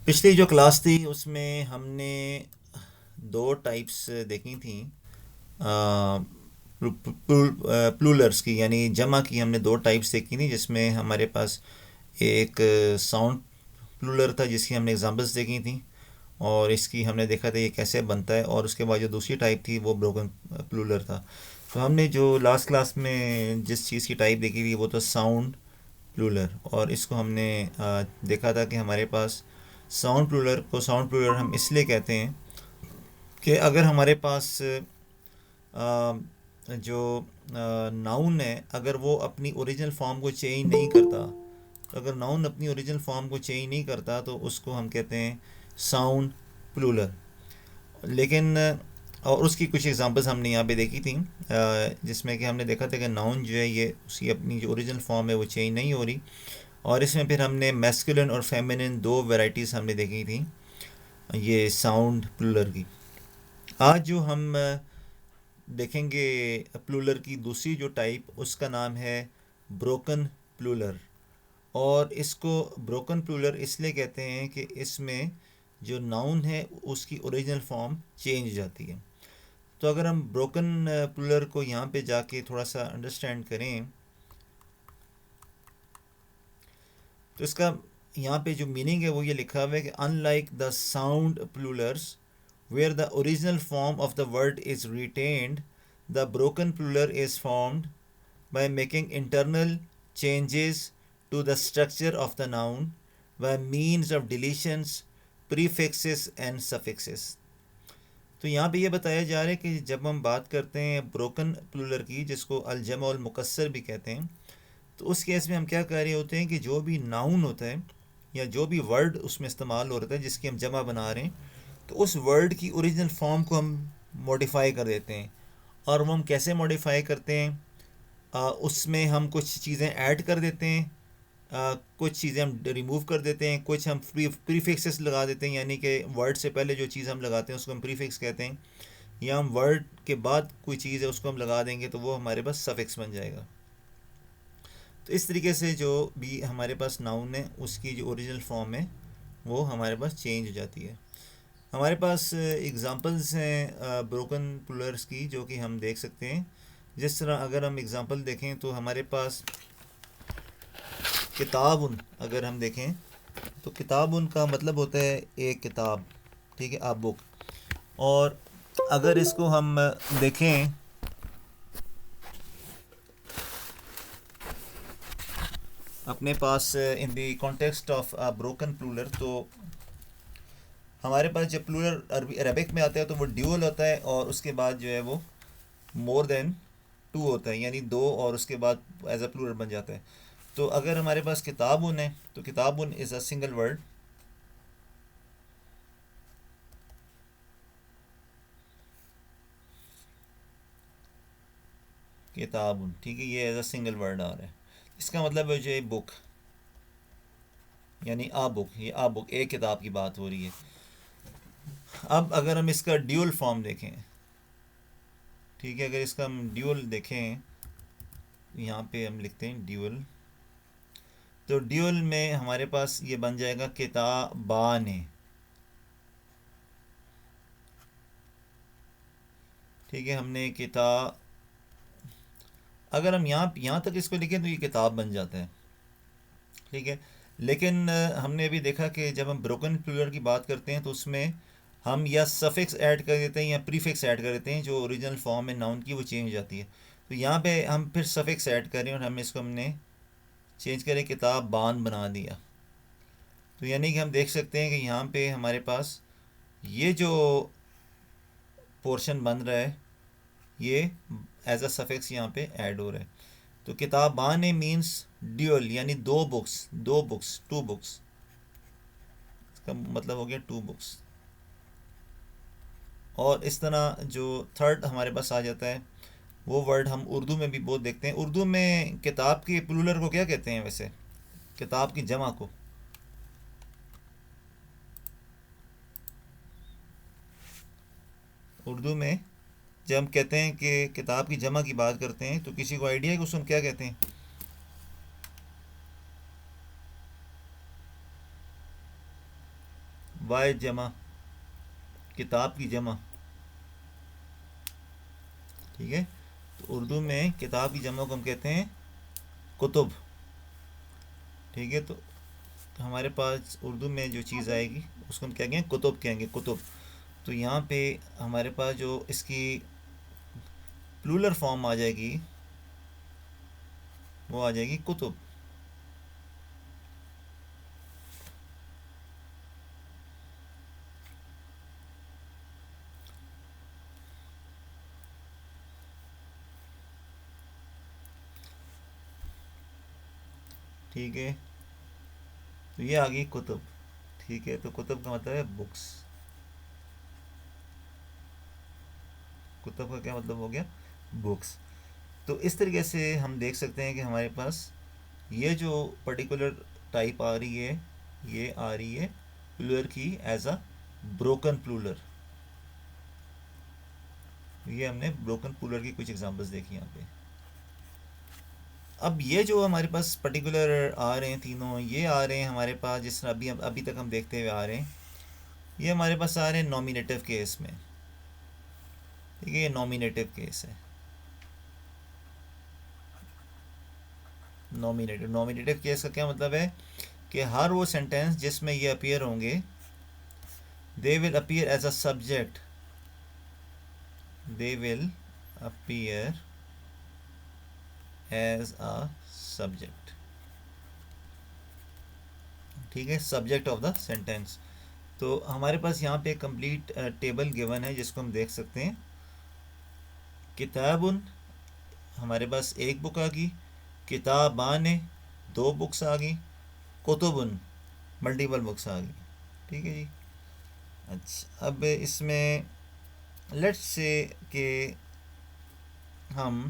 پچھلی جو کلاس تھی اس میں ہم نے دو ٹائپس دیکھی تھیں پلولرس کی، یعنی جمع کی ہم نے دو ٹائپس دیکھی تھیں، جس میں ہمارے پاس ایک ساؤنڈ پلولر تھا جس کی ہم نے ایگزامپلس دیکھی تھیں، اور اس کی ہم نے دیکھا تھا یہ کیسے بنتا ہے، اور اس کے بعد جو دوسری ٹائپ تھی وہ بروکن پلولر تھا۔ تو ہم نے جو لاسٹ کلاس میں جس چیز کی ٹائپ دیکھی تھی وہ تو ساؤنڈ پلولر، اور اس کو ہم نے دیکھا تھا کہ ہمارے پاس ساؤنڈ پلولر ہم اس لیے کہتے ہیں کہ اگر ہمارے پاس آ، جو ناؤن ہے اگر وہ اپنی اوریجنل فارم کو چینج نہیں کرتا، تو اگر ناؤن اپنی اوریجنل فارم کو چینج نہیں کرتا تو اس کو ہم کہتے ہیں ساؤنڈ پلولر۔ لیکن اور اس کی کچھ ایگزامپلس ہم نے یہاں پہ دیکھی تھیں، جس میں کہ ہم نے دیکھا تھا کہ ناؤن جو ہے یہ اس کی اپنی جو اوریجنل فارم ہے وہ چینج نہیں ہو رہی، اور اس میں پھر ہم نے میسکولن اور فیمنن دو ویرائٹیز ہم نے دیکھی تھیں یہ ساؤنڈ پلولر کی۔ آج جو ہم دیکھیں گے پلولر کی دوسری جو ٹائپ، اس کا نام ہے بروکن پلولر، اور اس کو بروکن پلولر اس لیے کہتے ہیں کہ اس میں جو ناؤن ہے اس کی اوریجنل فارم چینج ہو جاتی ہے۔ تو اگر ہم بروکن پلولر کو یہاں پہ جا کے تھوڑا سا انڈرسٹینڈ کریں تو اس کا یہاں پہ جو میننگ ہے وہ یہ لکھا ہوا ہے کہ in like the sound plurals where the original form of the word is retained, the broken plural is formed by making internal changes to the structure of the noun by means of deletions prefixes and suffixes. تو یہاں پہ یہ بتایا جا رہا ہے کہ جب ہم بات کرتے ہیں بروکن پلولر کی، جس کو الجمع المکسر بھی کہتے ہیں، تو اس کیس میں ہم کیا کہہ رہے ہوتے ہیں کہ جو بھی ناؤن ہوتا ہے یا جو بھی ورڈ اس میں استعمال ہو رہا ہے جس کی ہم جمع بنا رہے ہیں، تو اس ورڈ کی اوریجنل فارم کو ہم موڈیفائی کر دیتے ہیں۔ اور وہ ہم کیسے موڈیفائی کرتے ہیں؟ اس میں ہم کچھ چیزیں ایڈ کر دیتے ہیں، کچھ چیزیں ہم ریموو کر دیتے ہیں، کچھ ہم پریفکسز لگا دیتے ہیں، یعنی کہ ورڈ سے پہلے جو چیز ہم لگاتے ہیں اس کو ہم پریفکس کہتے ہیں، یا ہم ورڈ کے بعد کوئی چیز ہے اس کو ہم لگا دیں گے تو وہ ہمارے پاس سفکس بن جائے گا۔ تو اس طریقے سے جو بھی ہمارے پاس ناؤن ہے اس کی جو اوریجنل فارم ہے وہ ہمارے پاس چینج ہو جاتی ہے۔ ہمارے پاس اگزامپلس ہیں بروکن پلولرس کی جو کہ ہم دیکھ سکتے ہیں۔ جس طرح اگر ہم اگزامپل دیکھیں تو ہمارے پاس کتاب، اگر ہم دیکھیں تو کتاب کا مطلب ہوتا ہے ایک کتاب، ٹھیک ہے، بک۔ اور اگر اس کو ہم دیکھیں اپنے پاس ان the context of broken plural, تو ہمارے پاس جب پلولر عربک میں آتا ہے تو وہ ڈیول ہوتا ہے، اور اس کے بعد جو ہے وہ مور دین ٹو ہوتا ہے، یعنی دو اور اس کے بعد ایز اے پلولر بن جاتا ہے۔ تو اگر ہمارے پاس کتابن ہے تو کتابن از اے سنگل ورڈ، کتابن، ٹھیک ہے، یہ ایز اے سنگل ورڈ آ رہا ہے۔ اس کا مطلب ہے جو بک، یعنی بک، یہ بک ایک کتاب کی بات ہو رہی ہے۔ اب اگر ہم اس کا ڈیول فارم دیکھیں، ٹھیک ہے، اگر اس کا ہم ڈیول دیکھیں، یہاں پہ ہم لکھتے ہیں ڈیول، تو ڈیول میں ہمارے پاس یہ بن جائے گا کتابان، ٹھیک ہے، ہم نے اگر ہم یہاں تک اس کو لکھیں تو یہ کتاب بن جاتا ہے، ٹھیک ہے۔ لیکن ہم نے ابھی دیکھا کہ جب ہم بروکن پلولر کی بات کرتے ہیں تو اس میں ہم یا سفکس ایڈ کر دیتے ہیں یا پریفکس ایڈ کر دیتے ہیں، جو اوریجنل فارم ہے ناؤن کی وہ چینج ہو جاتی ہے۔ تو یہاں پہ ہم پھر سفکس ایڈ کریں اور ہم نے چینج کریں، کتاب بان بنا دیا۔ تو یعنی کہ ہم دیکھ سکتے ہیں کہ یہاں پہ ہمارے پاس یہ جو پورشن بن رہا ہے یہ ایز اے سفکس یہاں پہ ایڈ ہو رہا ہے۔ تو کتابان مینس ڈیول، یعنی دو بکس، ٹو بکس، اس کا مطلب ہو گیا ٹو بکس۔ اور اس طرح جو تھرڈ ہمارے پاس آ جاتا ہے وہ ورڈ ہم اردو میں بھی بہت دیکھتے ہیں۔ اردو میں کتاب کی پلولر کو کیا کہتے ہیں ویسے؟ کتاب کی جمع کو اردو میں جب ہم کہتے ہیں کہ کتاب کی جمع کی بات کرتے ہیں تو کسی کو آئیڈیا ہے کہ اس کو ہم کیا کہتے ہیں؟ واحد جمع کتاب کی جمع. ٹھیک ہے. تو اردو میں کتاب کی جمع کو ہم کہتے ہیں کتب. ٹھیک ہے. تو ہمارے پاس اردو میں جو چیز آئے گی اس کو ہم کیا کہیں گے؟ کتب کہیں گے، کتب. تو یہاں پہ ہمارے پاس جو اس کی پلولر فارم آ جائے گی وہ آ جائے گی کتب. ٹھیک ہے. تو یہ آ گئی کتب. ٹھیک ہے. تو کتب کا مطلب ہے بکس. کتب کا کیا مطلب ہو گیا؟ بکس. تو اس طریقے سے ہم دیکھ سکتے ہیں کہ ہمارے پاس یہ جو پرٹیکولر ٹائپ آ رہی ہے یہ آ رہی ہے پلولر کی ایز اے بروکن پلولر. یہ ہم نے بروکن پلولر کی کچھ ایگزامپلس دیکھی یہاں پہ. اب یہ جو ہمارے پاس پرٹیکولر آ رہے ہیں تینوں، یہ آ رہے ہیں ہمارے پاس جس طرح ابھی تک ہم دیکھتے ہوئے آ رہے ہیں. یہ ہمارے پاس آ رہے ہیں نومینیٹو کیس میں. ٹھیک ہے. یہ نومینیٹو کیس ہے. نومینیٹو کیس کا کیا مطلب ہے کہ ہر وہ سینٹینس جس میں یہ اپیئر ہوں گے they will appear as a subject. They will appear as a subject. ٹھیک ہے. Subject of the sentence. تو ہمارے پاس یہاں پہ کمپلیٹ ٹیبل گیون ہے جس کو ہم دیکھ سکتے ہیں. کتاب ہمارے پاس ایک بک آ گئی. کتابان دو بکس آ گئی. کتب ملٹیپل بکس آ گئی. ٹھیک ہے جی. اچھا اب اس میں لیٹس سے کہ ہم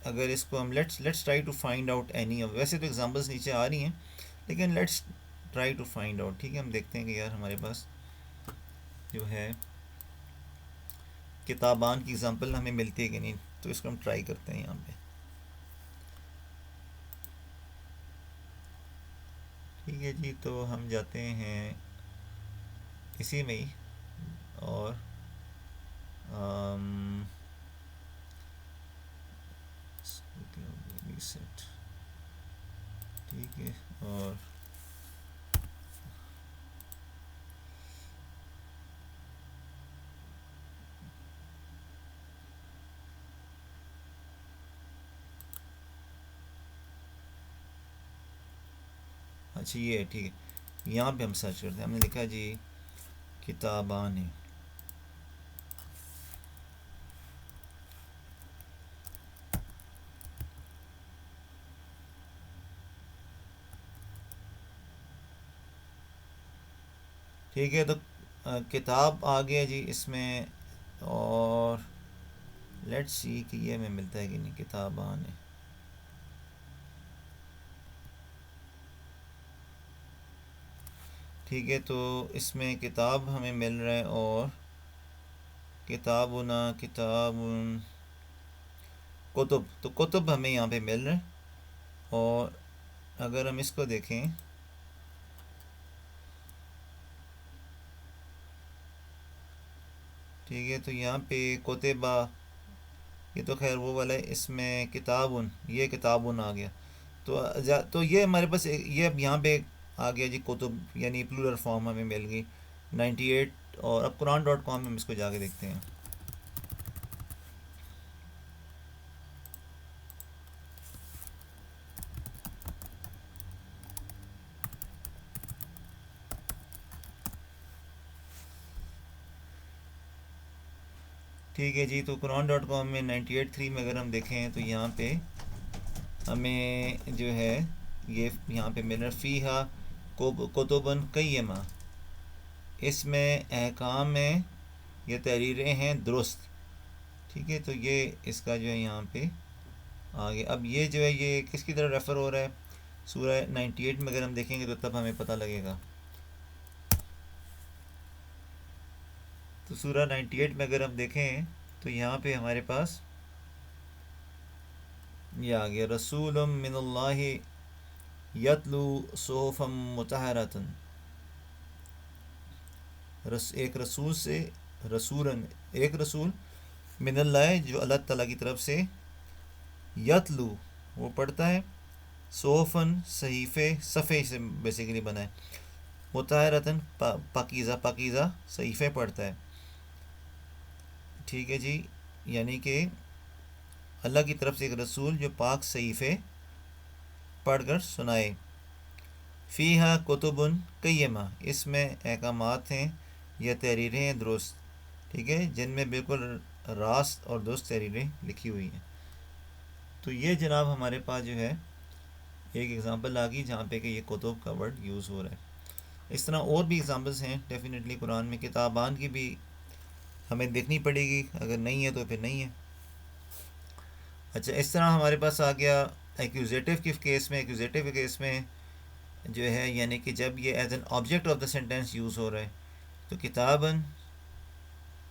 اگر اس کو ہم let's try to find out any of, ویسے تو ایگزامپلس نیچے آ رہی ہیں لیکن let's try to find out. ٹھیک ہے. ہم دیکھتے ہیں کہ یار ہمارے پاس جو ہے کتابان کی ایگزامپل ہمیں ملتی ہے کہ نہیں. تو اس کو ہم ٹرائی کرتے ہیں یہاں پہ. ٹھیک ہے جی. تو ہم جاتے ہیں اسی میں ہی اور ریسیٹ. ٹھیک ہے. اور اچھا یہ ٹھیک ہے. یہاں پہ ہم سرچ کرتے ہیں. ہم نے لکھا جی کتابان. ٹھیک ہے. تو کتاب آ گیا جی اس میں. اور لیٹس سی کہ یہ ہمیں ملتا ہے کہ نہیں. کتابان ہے. ٹھیک ہے. تو اس میں کتاب ہمیں مل رہا ہے اور کتابنا کتاب کتب. تو کتب ہمیں یہاں پہ مل رہا ہے. اور اگر ہم اس کو دیکھیں ٹھیک ہے. تو یہاں پہ کتبہ یہ تو خیر وہ والا ہے. اس میں کتابن یہ کتابن آ گیا. تو یہ ہمارے پاس یہ اب یہاں پہ آ گیا جی کتب یعنی پلورل فارم ہمیں مل گئی 98. اور اب قرآن.com میں ہم اس کو جا کے دیکھتے ہیں. ٹھیک ہے جی. تو قرآن.com میں 98.3 میں اگر ہم دیکھیں تو یہاں پہ ہمیں جو ہے یہ یہاں پہ مل رہا فیہا کتبن قیمہ. اس میں احکام میں یہ تحریریں ہیں درست. ٹھیک ہے. تو یہ اس کا جو ہے یہاں پہ آگے اب یہ جو ہے یہ کس کی طرح ریفر ہو رہا ہے؟ سورہ 98 میں اگر ہم دیکھیں گے تو تب ہمیں پتہ لگے گا. تو سورہ 98 میں اگر ہم دیکھیں تو یہاں پہ ہمارے پاس یہ آ گیا رسول من اللہ یتلو صحفا مطہرۃ، ایک رسول سے، رسولاً ایک رسول، من اللہ جو اللہ تعالیٰ کی طرف سے، یتلو وہ پڑھتا ہے، صحفاً صحیفے، صفحے سے بیسیکلی بنا ہے، مطہرۃ پاکیزہ، پاکیزہ صحیفے پڑھتا ہے، ٹھیک ہے جی، یعنی کہ اللہ کی طرف سے ایک رسول جو پاک صحیفے پڑھ کر سنائے، فیہا کتب قیمہ، اس میں احکامات ہیں یا تحریریں ہیں درست، ٹھیک ہے، جن میں بالکل راست اور درست تحریریں لکھی ہوئی ہیں۔ تو یہ جناب ہمارے پاس جو ہے ایک ایگزامپل آ گئی جہاں پہ کہ یہ کتب کا ورڈ یوز ہو رہا ہے۔ اس طرح اور بھی ایگزامپلس ہیں ڈیفینیٹلی قرآن میں، کتابان کی بھی ہمیں دیکھنی پڑے گی، اگر نہیں ہے تو پھر نہیں ہے۔ اچھا، اس طرح ہمارے پاس آ گیا ایکوزیٹو کے کیس میں، ایکوزیٹو کے کیس میں جو ہے یعنی کہ جب یہ as an object of the sentence use ہو رہا ہے، تو کتاباً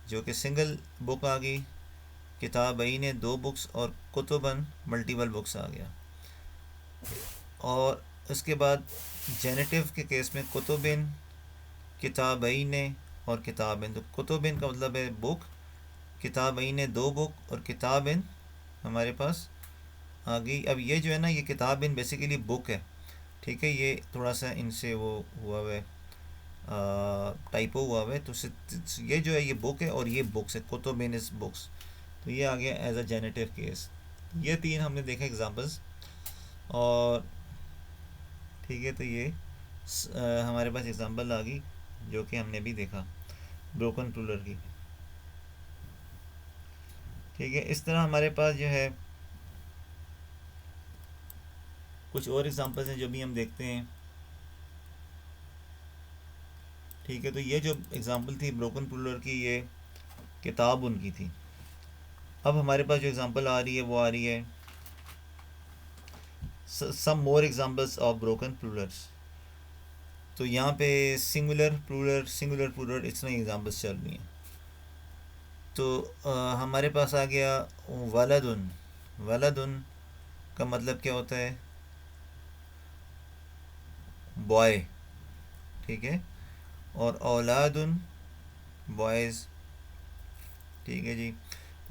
جو کہ سنگل بک آ گئی، کتابین دو بکس، اور کتباً ملٹیپل بکس آ گیا۔ اور اس کے بعد جینیٹو کے کیس میں کتبن، کتابین اور کتابن، تو کتبن کا مطلب ہے بک، کتابین دو بک، اور کتابن ہمارے پاس آ گئی۔ اب یہ جو ہے نا، یہ کتابن بیسیکلی بک ہے، ٹھیک ہے، یہ تھوڑا سا ان سے وہ ہوا ہوا ہے، ٹائپو ہوا ہوا ہے، تو یہ جو ہے یہ بک ہے اور یہ بکس ہے، کتبن از بکس، تو یہ آ گیا ایز اے جینیٹو کیس۔ یہ تین ہم نے دیکھا ایگزامپلس، اور ٹھیک ہے، تو یہ ہمارے پاس ایگزامپل آ گئی جو کہ ہم نے بھی دیکھا بروکن پلولر کی، ٹھیک ہے۔ اس طرح ہمارے پاس جو ہے کچھ اور ایگزامپلس ہیں جو بھی ہم دیکھتے ہیں، ٹھیک ہے۔ تو یہ جو ایگزامپل تھی بروکن پلولر کی، یہ کتاب ان کی تھی۔ اب ہمارے پاس جو ایگزامپل آ رہی ہے وہ آ رہی ہے سم مور ایگزامپلس آف بروکن پلولرس۔ تو یہاں پہ سنگولر پلولر، سنگولر پلولر، اس طرح ایگزامپلس چل رہی ہیں۔ تو ہمارے پاس آ گیا ولدن، ولدن کا مطلب کیا ہوتا ہے؟ بوائے، ٹھیک ہے، اور اولادن بوائز، ٹھیک ہے جی،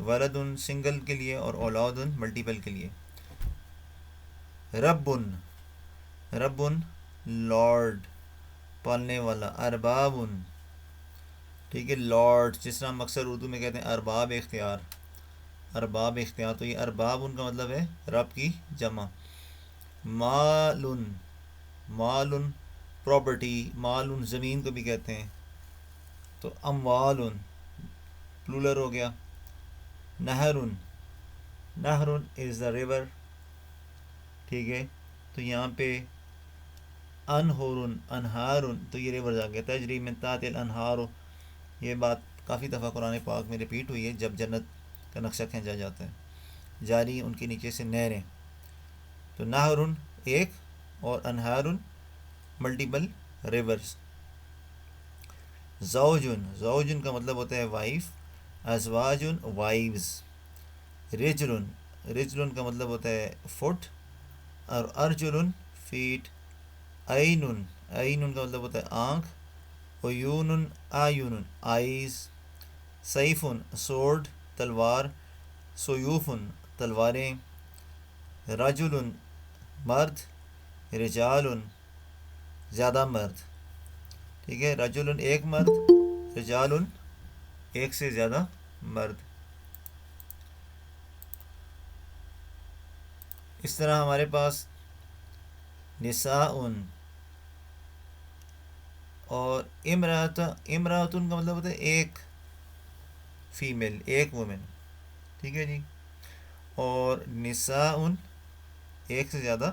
ولدن سنگل کے لیے اور اولادن ملٹیپل کے لیے۔ ربن، ربن لارڈ، پالنے والا، اربابن، ٹھیک ہے، لارڈ، جس طرح ہم اکثر اردو میں کہتے ہیں ارباب اختیار، ارباب اختیار، تو یہ ارباب ان کا مطلب ہے رب کی جمع۔ مالن، مالن پراپرٹی، مالن زمین کو بھی کہتے ہیں، تو اموالن پلولر ہو گیا۔ نہرن، نہرن از دا ریور، ٹھیک ہے، تو یہاں پہ انہورن، انہارن، تو یہ ریورز آ گیا۔ تجری من تحت الانہار، یہ بات کافی دفعہ قرآن پاک میں ریپیٹ ہوئی ہے جب جنت کا نقشہ کھینچا جاتا ہے، جاری ان کے نیچے سے نہریں، تو نہرن ایک اور انہارن ملٹیپل ریورز۔ زوجن، زوجن کا مطلب ہوتا ہے وائف، ازواجن وائفز۔ رجلن، رجلن کا مطلب ہوتا ہے فٹ، اور ارجلن فیٹ۔ عینن، عینن کا مطلب ہوتا ہے آنکھ، عیونن آیونن آئیز۔ سیفن سورڈ تلوار، سیوفن تلواریں۔ رجلن مرد، رجالن زیادہ مرد، ٹھیک ہے، رجلن ایک مرد، رجالن ایک سے زیادہ مرد۔ اس طرح ہمارے پاس نساءن اور امرأت، امرأتن کا مطلب ہوتا ہے ایک فیمیل، ایک وومن، ٹھیک ہے جی، اور نساءن ایک سے زیادہ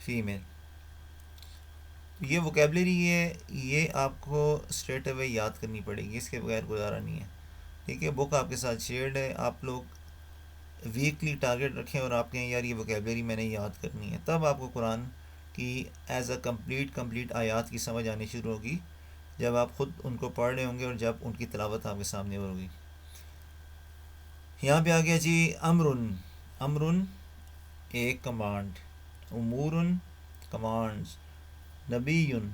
فیمیل۔ یہ ووکیبلری ہے، یہ آپ کو اسٹریٹ اوے یاد کرنی پڑے گی، اس کے بغیر گزارا نہیں ہے، ٹھیک ہے۔ بک آپ کے ساتھ شیئرڈ ہے، آپ لوگ ویکلی ٹارگیٹ رکھیں اور آپ کہیں یار یہ ووکیبلری میں نے یاد کرنی ہے، تب آپ کو قرآن کی ایز اے کمپلیٹ آیات کی سمجھ آنی شروع ہوگی، جب آپ خود ان کو پڑھ رہے ہوں گے اور جب ان کی تلاوت آپ کے سامنے ہوگی۔ یہاں پہ آ گیا جی امرن، امرن ایک command, امورن commands. Nabiyun,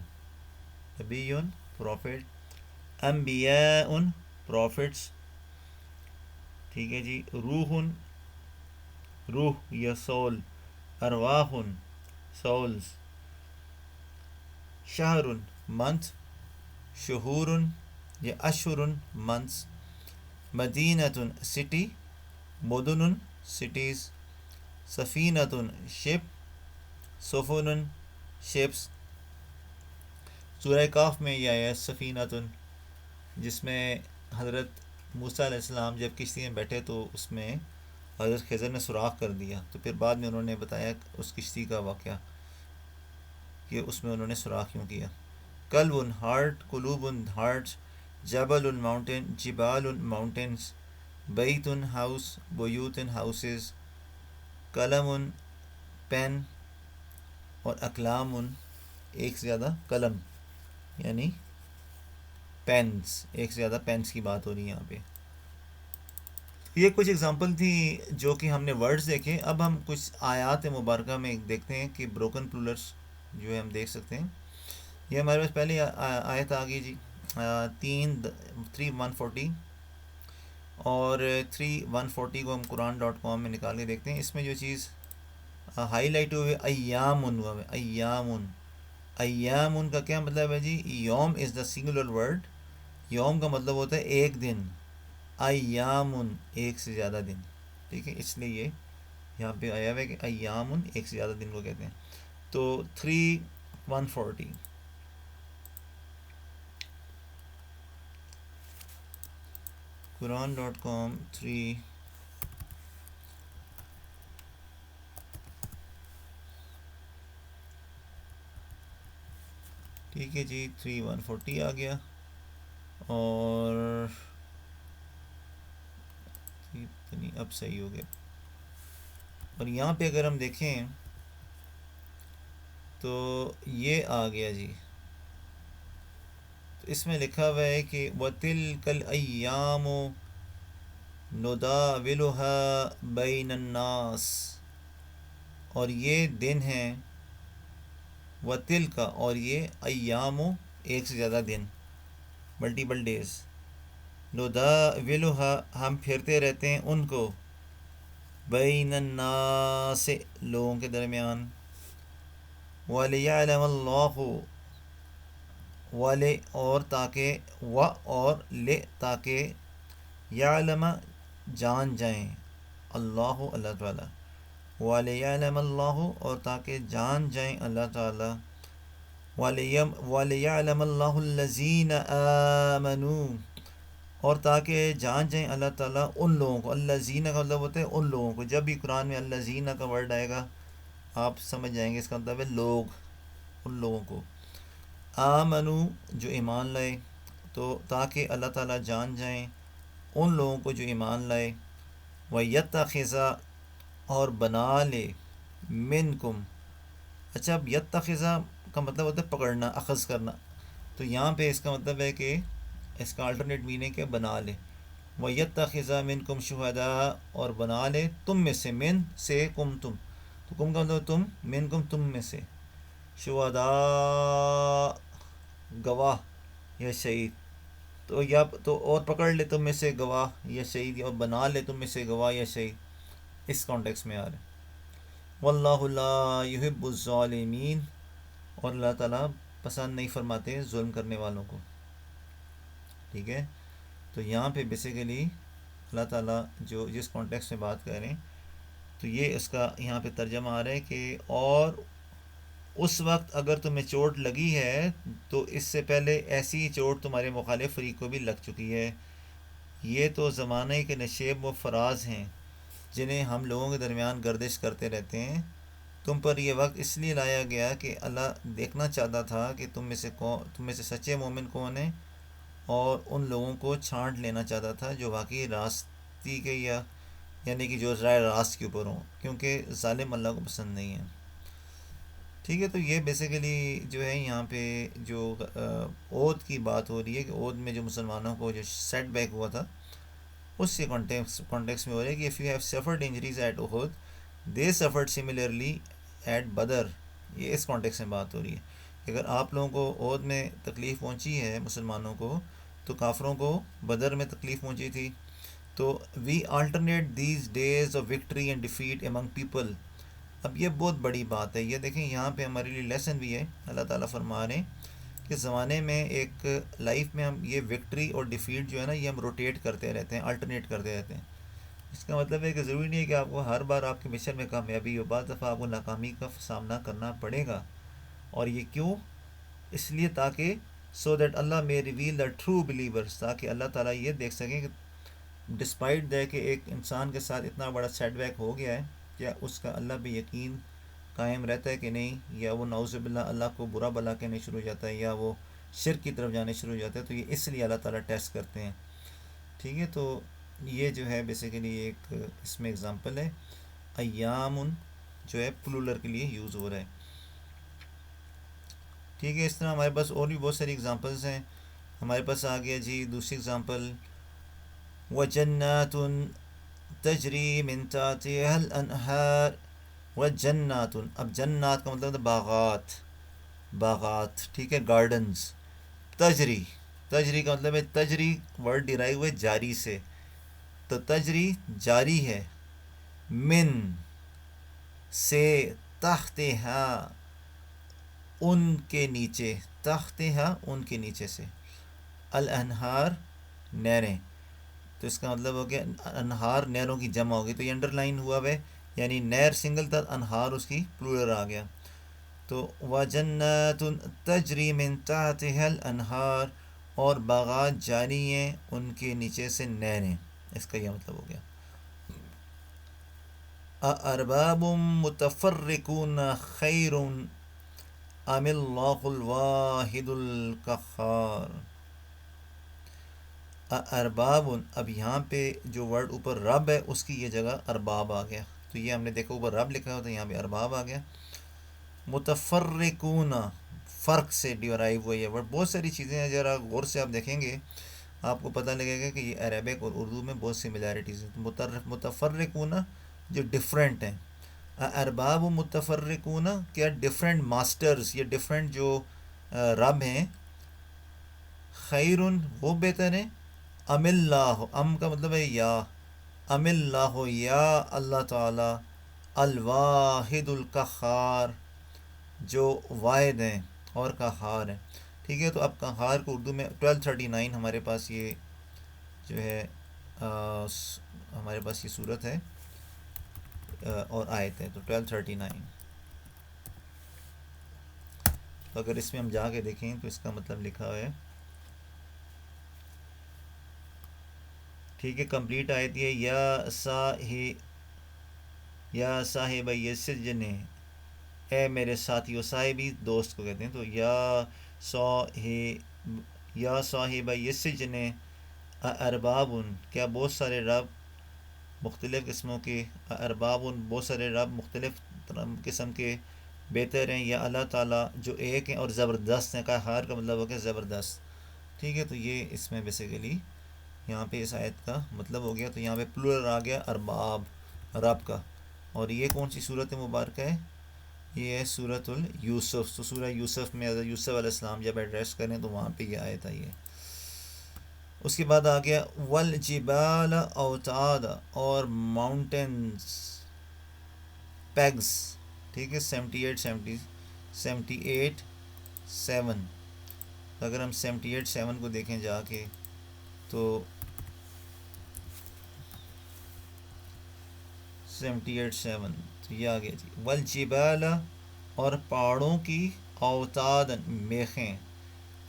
nabiyun, prophet. Anbiya'un, prophets. ٹھیک ہے جی. روحن, روح یا سول. ارواحن, souls. شہرن, month. شہورن یا اشہرن, months. مدینتن, city. مدنن, cities. سفینتن, ship. سفنن, ships. سورہ کاف میں یہ آیا سفینتن، جس میں حضرت موسیٰ علیہ السلام جب کشتی میں بیٹھے تو اس میں حضرت خضر نے سوراخ کر دیا، تو پھر بعد میں انہوں نے بتایا اس کشتی کا واقعہ کہ اس میں انہوں نے سوراخ کیوں کیا. قلب ہارٹ، قلوب ہارٹس. جبل ماؤنٹین، جبال ماؤنٹینس. بیت ہاؤس، بیوت ہاؤسز. قلم پین، اور اقلام ایک سے زیادہ قلم یعنی پینس، ایک سے زیادہ پینس کی بات ہو رہی ہے یہاں پہ. یہ کچھ اگزامپل تھی جو کہ ہم نے ورڈز دیکھے. اب ہم کچھ آیات مبارکہ میں دیکھتے ہیں کہ بروکن پلولرس جو ہے ہم دیکھ سکتے ہیں. یہ ہمارے پاس پہلے آیت آ گئی جی 3:140 اور 3:140 کو ہم قرآن.com میں نکال کے دیکھتے ہیں. اس میں جو چیز ہائی لائٹ ہوئے ایامن ہوا ہے، ایامن. ایامن کا کیا مطلب ہے جی؟ یوم از دا سنگولر ورڈ. یوم کا مطلب ہوتا ہے ایک دن. ایامن ایک سے زیادہ دن. ٹھیک ہے، اس لیے یہ یہاں پہ آیا ہوا ہے کہ ایامن ایک سے زیادہ دن کو کہتے ہیں. تو 3:140 قرآن.com 3 ٹھیک ہے جی 3:140 آ گیا. اور اب صحیح ہو گیا. اور یہاں پہ اگر ہم دیکھیں تو یہ آ گیا جی. تو اس میں لکھا ہوا ہے کہ وَتِلْكَ الْأَيَّامُ نُدَاوِلُهَا بَيْنَ النَّاسِ. اور یہ دن ہیں وَتِلْكَ، اور یہ ایام ایک سے زیادہ دن، ملٹیپل ڈیز. نُدَاوِلُهَا ہم پھرتے رہتے ہیں ان کو، بین الناس لوگوں کے درمیان. وَلِيَعْلَمَ اللَّهُ والے اور تاکہ اور لے تاکہ یعلم جان جائیں اللہ اللہ تعالیٰ. وَلِيَعْلَمَ اللَّهُ اور تاکہ جان جائیں اللہ تعالیٰ. وَلِيَعْلَمَ اللَّهُ الَّذِينَ آمَنُوا اور تاکہ جان جائیں اللہ تعالیٰ ان لوگوں کو. الذین کا مطلب ہوتا ہے ان لوگوں کو. جب بھی قرآن میں الذین کا ورڈ آئے گا آپ سمجھ جائیں گے اس کا مطلب ہے لوگ، ان لوگوں کو. آمنو جو ایمان لائے، تو تاکہ اللہ تعالیٰ جان جائیں ان لوگوں کو جو ایمان لائے. وَيَتَّخِذَ اور بنا لے منکم. اچھا اب یتخذ کا مطلب ہوتا ہے پکڑنا، اخذ کرنا. تو یہاں پہ اس کا مطلب ہے کہ اس کا الٹرنیٹ میننگ ہے بنا لے. وَيَتَّخِذَ مِنْكُمْ شُهَدَاءَ اور بنا لے تم میں سے، من سے کم تم، تو کم کا مطلب تم، منکم تم میں سے. شہداء گواہ یا شہید. تو یا تو اور پکڑ لے تم میں سے گواہ یا شہید، اور بنا لے تم میں سے گواہ یا شہید. اس کانٹیکس میں آ رہا ہے. واللہ لا یحب الظالمین اور اللہ تعالیٰ پسند نہیں فرماتے ظلم کرنے والوں کو. ٹھیک ہے، تو یہاں پہ بیسیکلی اللہ تعالیٰ جو جس کانٹیکس میں بات کر رہے ہیں تو یہ اس کا یہاں پہ ترجمہ آ رہا ہے کہ اور اس وقت اگر تمہیں چوٹ لگی ہے تو اس سے پہلے ایسی چوٹ تمہارے مخالف فریق کو بھی لگ چکی ہے. یہ تو زمانے کے نشیب و فراز ہیں جنہیں ہم لوگوں کے درمیان گردش کرتے رہتے ہیں. تم پر یہ وقت اس لیے لایا گیا کہ اللہ دیکھنا چاہتا تھا کہ تم میں سے سچے مومن کون ہیں، اور ان لوگوں کو چھانٹ لینا چاہتا تھا جو واقعی راستی کے یعنی کہ جو رائے راست کے اوپر ہوں، کیونکہ ظالم اللہ کو پسند نہیں ہے. ٹھیک ہے، تو یہ بیسیکلی جو ہے یہاں پہ جو عہد کی بات ہو رہی ہے کہ عہد میں جو مسلمانوں کو جو سیٹ بیک ہوا تھا اس کے کانٹیکس میں ہو رہا ہے کہ if you have suffered injuries at Uhud they suffered similarly at Badr یہ اس کانٹیکس میں بات ہو رہی ہے کہ اگر آپ لوگوں کو عہد میں تکلیف پہنچی ہے مسلمانوں کو، تو کافروں کو بدر میں تکلیف پہنچی تھی. تو we alternate these days of victory and defeat among people. اب یہ بہت بڑی بات ہے. یہ دیکھیں یہاں پہ ہمارے لیے لیسن بھی ہے. اللہ تعالیٰ فرما رہے ہیں کہ زمانے میں ایک لائف میں ہم یہ وکٹری اور ڈیفیٹ جو ہے نا، یہ ہم روٹیٹ کرتے رہتے ہیں، الٹرنیٹ کرتے رہتے ہیں. اس کا مطلب ہے کہ ضروری نہیں ہے کہ آپ کو ہر بار آپ کے مشن میں کامیابی ہو. بعض دفعہ آپ کو ناکامی کا سامنا کرنا پڑے گا. اور یہ کیوں؟ اس لیے تاکہ so that Allah may reveal the true believers, تاکہ اللہ تعالیٰ یہ دیکھ سکیں کہ ڈسپائٹ دے کہ ایک انسان کے ساتھ اتنا بڑا سیٹ بیک ہو گیا ہے، کیا اس کا اللہ پہ یقین قائم رہتا ہے کہ نہیں، یا وہ نعوذ باللہ اللہ کو برا بلا کہنے شروع ہو جاتا ہے، یا وہ شرک کی طرف جانے شروع ہو جاتا ہے. تو یہ اس لیے اللہ تعالیٰ ٹیسٹ کرتے ہیں. ٹھیک ہے، تو یہ جو ہے بیسیکلی ایک اس میں اگزامپل ہے. ایام جو ہے پلولر کے لیے یوز ہو رہا ہے. ٹھیک ہے، اس طرح ہمارے پاس اور بھی بہت ساری اگزامپلس ہیں. ہمارے پاس آ گیا جی دوسری اگزامپل، وَجَنَّاتٌ تَجْرِي مِن تَحْتِهَا الْأَنْهَارُ. وَجَنَّاتٌ، اب جنات کا مطلب ہے باغات، باغات، ٹھیک ہے، گارڈنز. تجری، تجری کا مطلب ہے تجری ورڈ ڈیرائیو ہے جاری سے. تو تجری جاری ہے، من سے، تحتہا ان کے نیچے، تحتہا ان کے نیچے سے، الانہار نہریں. تو اس کا مطلب ہو گیا انہار نہروں کی جمع ہوگی. تو یہ انڈر لائن ہوا ہے، یعنی نہر سنگل تھا، انہار اس کی پلورل آ گیا. تو وَجَنَّاتٌ تَجْرِي مِن تَحْتِهَا الْأَنْهَارُ، اور باغات جاری ہیں ان کے نیچے سے نہریں. اس کا یہ مطلب ہو گیا. أَأَرْبَابٌ مُتَفَرِّقُونَ خَيْرٌ أَمِ اللَّهُ الْوَاحِدُ الْقَهَّارُ. ارباب، اب یہاں پہ جو ورڈ اوپر رب ہے اس کی یہ جگہ ارباب آ گیا. تو یہ ہم نے دیکھا اوپر رب لکھا ہوتا ہے، یہاں پہ ارباب آ گیا. متفرقون، فرق سے ڈیورائیو ہوا یہ ورڈ. بہت ساری چیزیں ہیں، ذرا غور سے آپ دیکھیں گے آپ کو پتہ لگے گا کہ یہ عربک اور اردو میں بہت سملیرٹیز ہیں. متفرقون جو ڈفرینٹ ہیں، ارباب متفرقون کیا ڈفرینٹ ماسٹرز، یہ ڈفرینٹ جو رب ہیں، خیرن وہ بہتر ہیں، ام اللہ، ام کا مطلب ہے یا، ام اللہ یا اللہ تعالی، الواحد القہار جو واحد ہیں اور قہار ہیں. ٹھیک ہے، تو اب قہار کو اردو میں 1239 ہمارے پاس یہ جو ہے ہمارے پاس یہ صورت ہے اور آیت ہے. تو 1239، تو اگر اس میں ہم جا کے دیکھیں تو اس کا مطلب لکھا ہوا ہے. ٹھیک ہے، کمپلیٹ آیت یہ، یا صاحب السجن، اے میرے ساتھیو، صاحبی دوست کو کہتے ہیں. تو یا صاحب السجن ارباب، کیا بہت سارے رب مختلف قسموں کے، ارباب بہت سارے رب مختلف قسم کے بہتر ہیں، یا اللہ تعالیٰ جو ایک ہیں اور زبردست ہیں. قہار کا مطلب ہو گیا زبردست. ٹھیک ہے، تو یہ اس میں بیسیکلی یہاں پہ اس آیت کا مطلب ہو گیا. تو یہاں پہ پلورل آ گیا ارباب، رب کا. اور یہ کون سی صورت مبارکہ ہے؟ یہ ہے سورۃ اليوسف. تو سورہ یوسف میں حضرت یوسف علیہ السلام جب ایڈریس کریں تو وہاں پہ یہ آیت آئی ہے. اس کے بعد آ گیا والجبال اوتاد، اور ماؤنٹینز پیگز. ٹھیک ہے، 78 7. اگر ہم 78 7 کو دیکھیں جا کے تو 78 7 تو یہ آ گیا جی، والجبال اور پہاڑوں کی، اوتاد میخیں،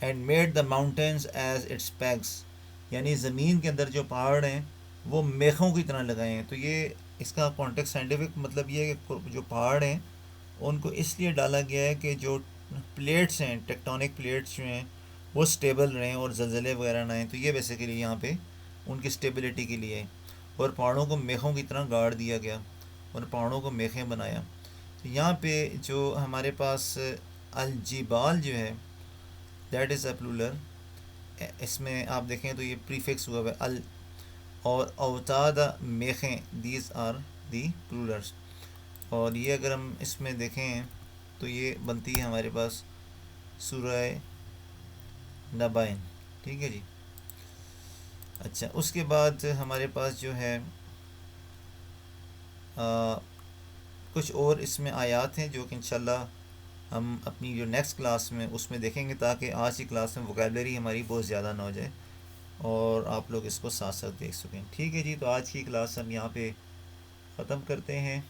and made the mountains as its pegs, یعنی زمین کے اندر جو پہاڑ ہیں وہ میخوں کی طرح لگائے ہیں. تو یہ اس کا کانٹیکٹ سائنٹیفک مطلب یہ ہے کہ جو پہاڑ ہیں ان کو اس لیے ڈالا گیا ہے کہ جو پلیٹس ہیں، ٹیکٹونک پلیٹس جو ہیں وہ سٹیبل رہیں اور زلزلے وغیرہ نہ آئیں. تو یہ بیسیکلی یہاں پہ ان کی سٹیبلٹی کے لیے. اور پہاڑوں کو میخوں کی طرح گاڑ دیا گیا اور پہاڑوں کو میخیں بنایا. تو یہاں پہ جو ہمارے پاس الجبال جو ہے دیٹ از اے پلولر. اس میں آپ دیکھیں تو یہ پریفکس ہوا ہے اور اوتاد میخیں، دیز آر دی پلولرس. اور یہ اگر ہم اس میں دیکھیں تو یہ بنتی ہے ہمارے پاس سورہ نبائن. ٹھیک ہے جی. اچھا اس کے بعد ہمارے پاس جو ہے کچھ اور اس میں آیات ہیں جو کہ انشاءاللہ ہم اپنی جو نیکسٹ کلاس میں اس میں دیکھیں گے، تاکہ آج کی کلاس میں ووکیبلری ہماری بہت زیادہ نہ ہو جائے اور آپ لوگ اس کو ساتھ ساتھ دیکھ سکیں. ٹھیک ہے جی. تو آج کی کلاس ہم یہاں پہ ختم کرتے ہیں.